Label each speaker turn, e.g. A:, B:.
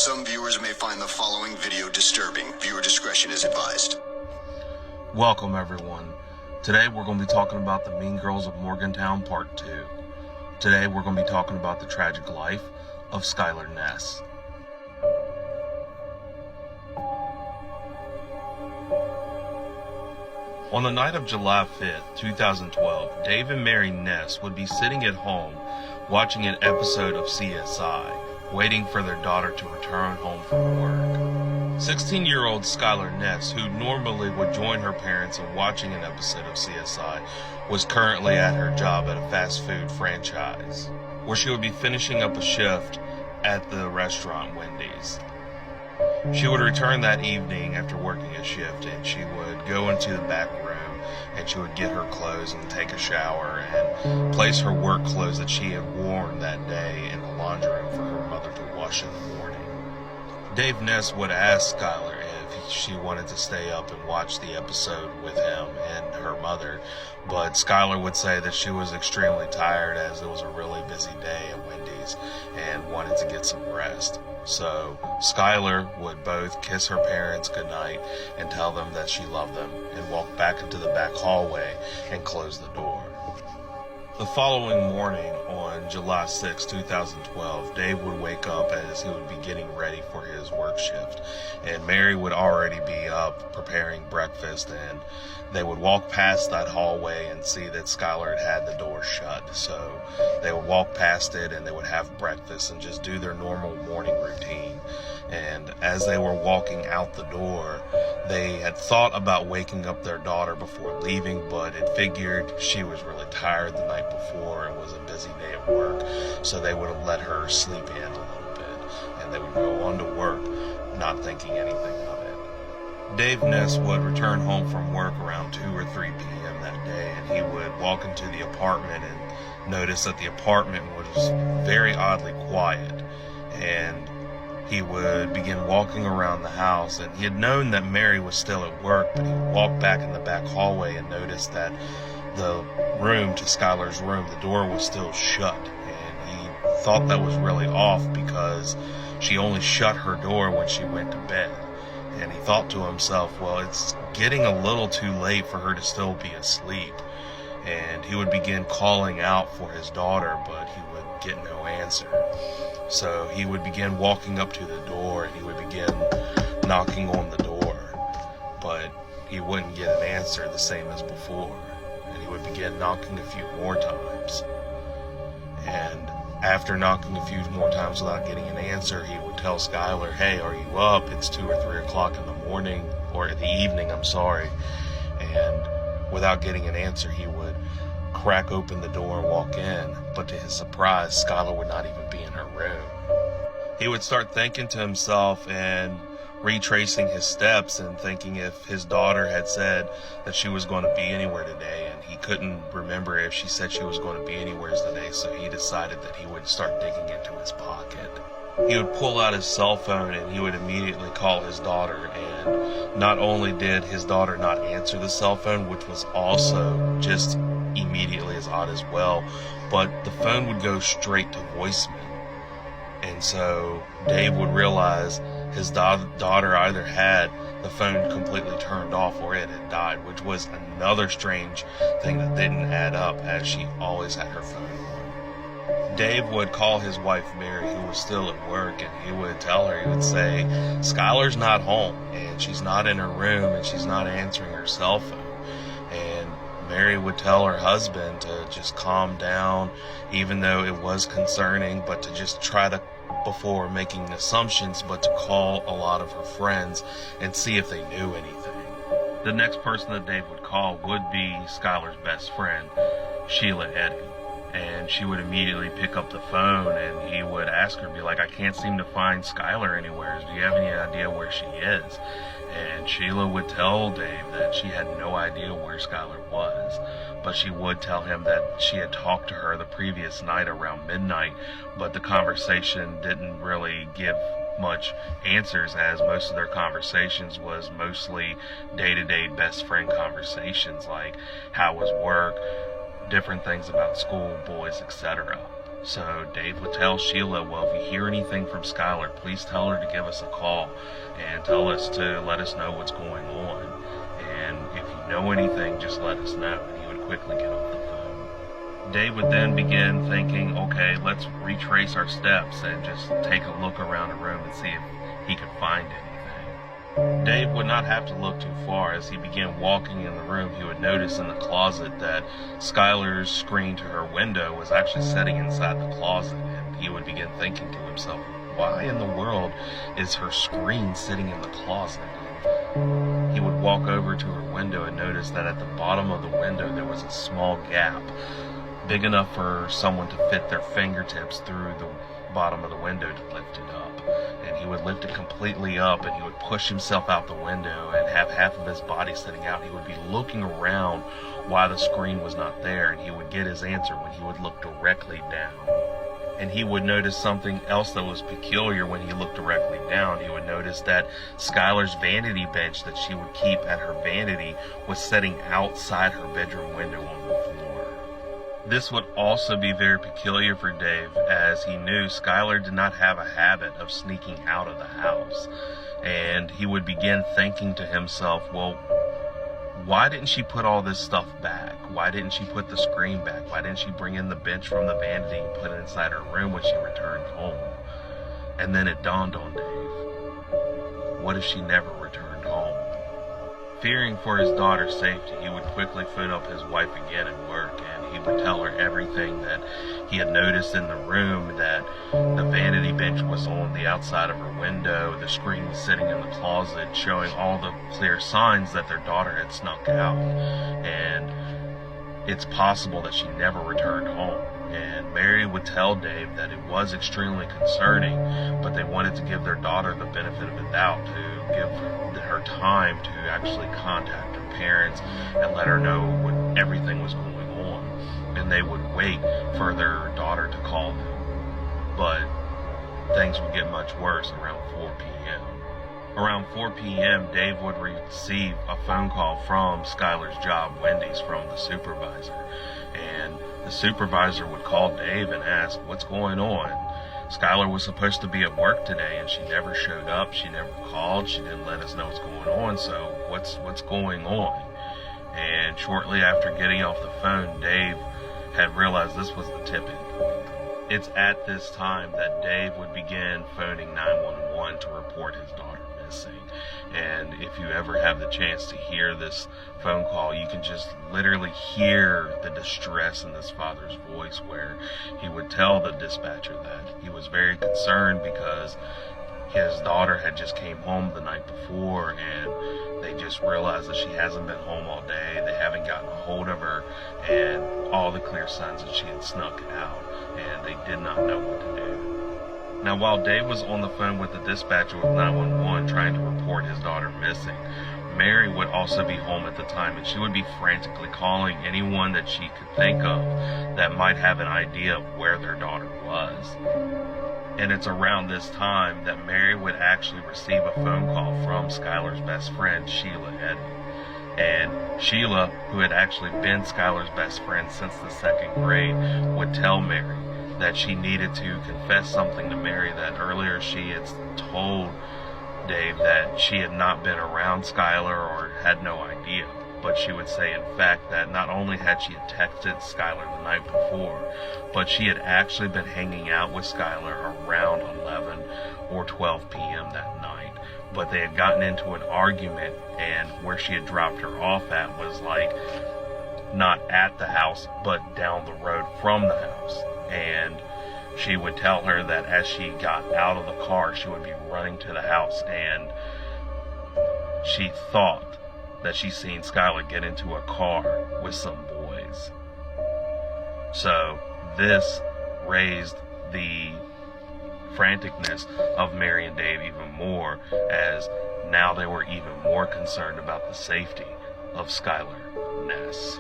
A: Some viewers may find the following video disturbing. Viewer discretion is advised.
B: Welcome, everyone. Today we're going to be talking about the Mean Girls of Morgantown Part 2. Today we're going to be talking about the tragic life of Skylar Ness. On the night of July 5th, 2012, Dave and Mary Ness would be sitting at home watching an episode of CSI, waiting for their daughter to return home from work. 16-year-old Skylar Ness, who normally would join her parents in watching an episode of CSI, was currently at her job at a fast food franchise, where she would be finishing up a shift at the restaurant Wendy's. She would return that evening after working a shift, and she would go into the back room and she would get her clothes and take a shower and place her work clothes that she had worn that day in the laundry room for her mother to wash in the morning. Dave Ness would ask Skylar if she wanted to stay up and watch the episode with him and her mother, but Skylar would say that she was extremely tired as it was a really busy day at Wendy's and wanted to get some rest. So Skylar would both kiss her parents goodnight and tell them that she loved them and walk back into the back hallway and close the door. The following morning, on July 6, 2012, Dave would wake up as he would be getting ready for his work shift, and Mary would already be up preparing breakfast, and they would walk past that hallway and see that Skylar had the door shut. So they would walk past it and they would have breakfast and just do their normal morning routine. And as they were walking out the door, they had thought about waking up their daughter before leaving, but had figured she was really tired the night before. It was a busy day at work, so they would have let her sleep in a little bit, and they would go on to work, not thinking anything of it. Dave Ness would return home from work around 2 or 3 p.m. that day, and he would walk into the apartment and notice that the apartment was very oddly quiet, and he would begin walking around the house, and he had known that Mary was still at work, but he would walk back in the back hallway and notice that the room to Skylar's room, the door was still shut, and he thought that was really off because she only shut her door when she went to bed. And he thought to himself, well, it's getting a little too late for her to still be asleep. And he would begin calling out for his daughter, but he would get no answer. So he would begin walking up to the door and he would begin knocking on the door, but he wouldn't get an answer the same as before. And he would begin knocking a few more times. And after knocking a few more times without getting an answer, he would tell Skylar, hey, are you up? It's 2 or 3 o'clock in the morning, or in the evening, I'm sorry. And without getting an answer, he would crack open the door and walk in, but to his surprise, Skylar would not even be in her room. He would start thinking to himself and retracing his steps and thinking if his daughter had said that she was going to be anywhere today, and he couldn't remember if she said she was going to be anywhere today, so he decided that he would start digging into his pocket. He would pull out his cell phone and he would immediately call his daughter, and not only did his daughter not answer the cell phone, which was also just immediately as odd as well, but the phone would go straight to voicemail. And so Dave would realize his daughter either had the phone completely turned off or it had died, which was another strange thing that didn't add up, as she always had her phone on. Dave would call his wife Mary, who was still at work, and he would tell her, he would say, Skylar's not home, and she's not in her room, and she's not answering her cell phone. And Mary would tell her husband to just calm down, even though it was concerning, but to just try to, before making assumptions, but to call a lot of her friends and see if they knew anything. The next person that Dave would call would be Skylar's best friend, Sheila Eddy. And she would immediately pick up the phone and he would ask her, be like, I can't seem to find Skylar anywhere. Do you have any idea where she is? And Sheila would tell Dave that she had no idea where Skylar was, but she would tell him that she had talked to her the previous night around midnight, but the conversation didn't really give much answers, as most of their conversations was mostly day-to-day best friend conversations, like how was work, different things about school, boys, etc. So Dave would tell Sheila, well, if you hear anything from Skylar, please tell her to give us a call and tell us to let us know what's going on. And if you know anything, just let us know. And he would quickly get off the phone. Dave would then begin thinking, okay, let's retrace our steps and just take a look around the room and see if he could find anything. Dave would not have to look too far. As he began walking in the room, he would notice in the closet that Skylar's screen to her window was actually sitting inside the closet, and he would begin thinking to himself, why in the world is her screen sitting in the closet? He would walk over to her window and notice that at the bottom of the window there was a small gap, big enough for someone to fit their fingertips through the bottom of the window to lift it up. And he would lift it completely up, and he would push himself out the window and have half of his body sitting out. He would be looking around why the screen was not there, and he would get his answer when he would look directly down. And he would notice something else that was peculiar when he looked directly down. He would notice that Skylar's vanity bench that she would keep at her vanity was sitting outside her bedroom window on the floor. This would also be very peculiar for Dave, as he knew Skylar did not have a habit of sneaking out of the house. And he would begin thinking to himself, well, why didn't she put all this stuff back? Why didn't she put the screen back? Why didn't she bring in the bench from the vanity and put it inside her room when she returned home? And then it dawned on Dave, what if she never returned home? Fearing for his daughter's safety, he would quickly phone up his wife again at work, and he would tell her everything that he had noticed in the room, that the vanity bench was on the outside of her window, the screen was sitting in the closet, showing all the clear signs that their daughter had snuck out, and it's possible that she never returned home. And Mary would tell Dave that it was extremely concerning, but they wanted to give their daughter the benefit of the doubt, to give her time to actually contact her parents and let her know what everything was going on. And they would wait for their daughter to call them. But things would get much worse around 4 p.m. Around 4 p.m., Dave would receive a phone call from Skylar's job, Wendy's, from the supervisor. And the supervisor would call Dave and ask, what's going on? Skylar was supposed to be at work today, and she never showed up. She never called. She didn't let us know what's going on. So what's going on? And shortly after getting off the phone, Dave had realized this was the tipping point. It's at this time that Dave would begin phoning 911 to report his daughter missing. And if you ever have the chance to hear this phone call, you can just literally hear the distress in this father's voice, where he would tell the dispatcher that he was very concerned because his daughter had just came home the night before, and they just realized that she hasn't been home all day. They haven't gotten a hold of her, and all the clear signs that she had snuck out, and they did not know what to do. Now, while Dave was on the phone with the dispatcher with 911 trying to report his daughter missing, Mary would also be home at the time, and she would be frantically calling anyone that she could think of that might have an idea of where their daughter was. And it's around this time that Mary would actually receive a phone call from Skylar's best friend, Sheila Eddy. And Sheila, who had actually been Skylar's best friend since the second grade, would tell Mary that she needed to confess something to Mary, that earlier she had told Dave that she had not been around Skylar or had no idea. But she would say, in fact, that not only had she texted Skylar the night before, but she had actually been hanging out with Skylar around 11 or 12 p.m. that night. But they had gotten into an argument, and where she had dropped her off at was like not at the house, but down the road from the house. And she would tell her that as she got out of the car, she would be running to the house, and she thought that she seen Skylar get into a car with some boys. So this raised the franticness of Mary and Dave even more, as now they were even more concerned about the safety of Skylar Ness.